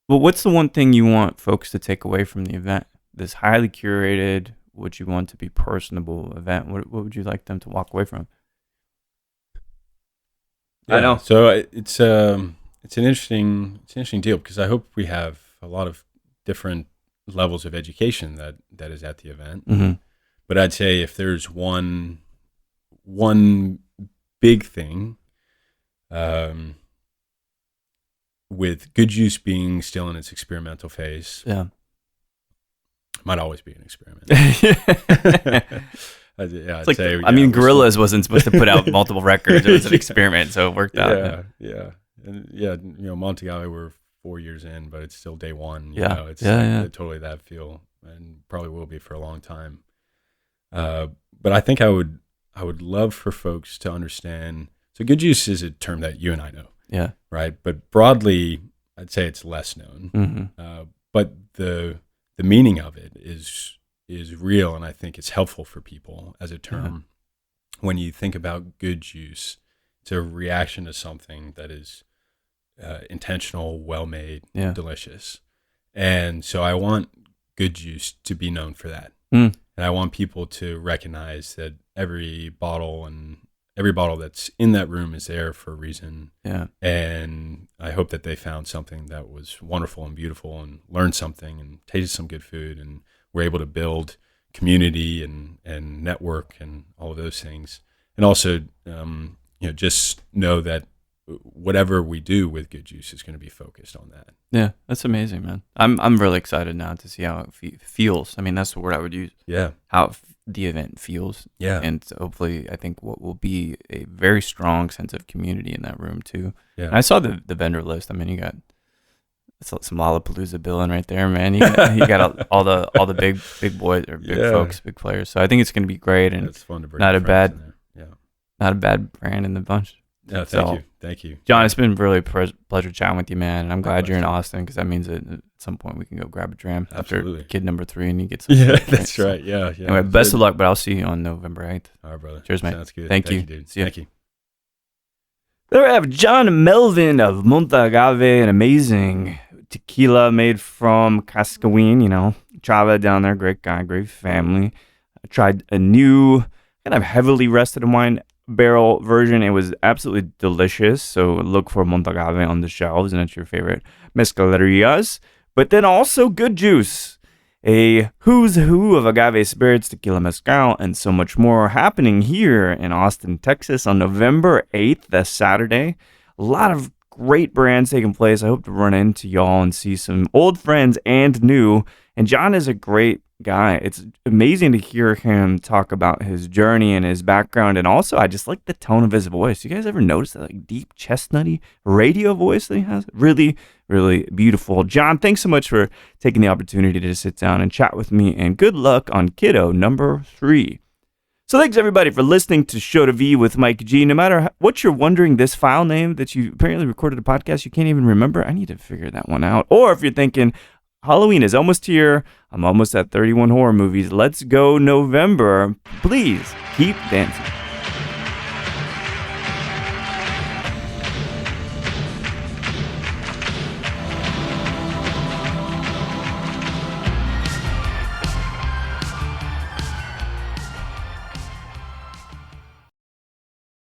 But what's the one thing you want folks to take away from the event? This highly curated, what you want to be personable event, what would you like them to walk away from?
Yeah,
I know.
So it's an interesting deal, because I hope we have a lot of different levels of education that is at the event.
Mm-hmm.
But I'd say if there's one big thing, with Good Juice being still in its experimental phase,
Yeah.
might always be an experiment. I'd
like,
say,
I mean, Gorillaz wasn't supposed to put out multiple records. It was an experiment, so it worked out.
Yeah. And Montagave, we're 4 years in, but it's still day one. It's totally that feel, and probably will be for a long time. But I think I would love for folks to understand. So Good Juice is a term that you and I know.
Yeah.
Right. But broadly, I'd say it's less known.
Mm-hmm.
But the meaning of it is real, and I think it's helpful for people as a term. When you think about good juice, it's a reaction to something that is intentional, well-made, delicious. And so I want Good Juice to be known for that. And I want people to recognize that every bottle that's in that room is there for a reason. Yeah. And I hope that they found something that was wonderful and beautiful, and learned something, and tasted some good food, and were able to build community and network and all of those things. And also, just know that whatever we do with Good Juice is going to be focused on that.
Yeah, that's amazing, man. I'm really excited now to see how it feels. I mean, that's the word I would use. Yeah. How the event feels. Yeah. And hopefully, I think what will be a very strong sense of community in that room too. Yeah. And I saw the vendor list. I mean, you got some Lollapalooza billing right there, man. You got all the big boys or big folks, big players. So I think it's going to be great, and it's fun to bring not a bad brand in the bunch.
Yeah, thank you,
John. It's been really pleasure chatting with you, man. And I'm glad you're in Austin, because that means that at some point we can go grab a dram after kid number 3 and you get some.
Yeah, that's right. Yeah.
Anyway, best of luck, but I'll see you on November 8th.
All right, brother.
Cheers, mate.
Sounds good.
Thank you,
dude.
See ya.
Thank you.
There we have John Melvin of Montagave, an amazing tequila made from Cascahuin. Chava down there, great guy, great family. I tried a new kind of heavily rested wine barrel version. It was absolutely delicious. So look for Montagave on the shelves and at your favorite mezcalerias. But then also Good Juice, a who's who of agave spirits, tequila, mezcal, and so much more happening here in Austin, Texas on November 8th, that's Saturday. A lot of great brands taking place. I hope to run into y'all and see some old friends and new. And John is a great guy. It's amazing to hear him talk about his journey and his background. And also, I just like the tone of his voice. You guys ever notice that like deep chestnutty radio voice that he has? Really, really beautiful. John, thanks so much for taking the opportunity to sit down and chat with me. And good luck on kiddo number 3. So thanks everybody for listening to Show to V with Mike G. No matter what you're wondering, this file name that you apparently recorded a podcast you can't even remember, I need to figure that one out. Or if you're thinking, Halloween is almost here, I'm almost at 31 horror movies, let's go November, please keep dancing.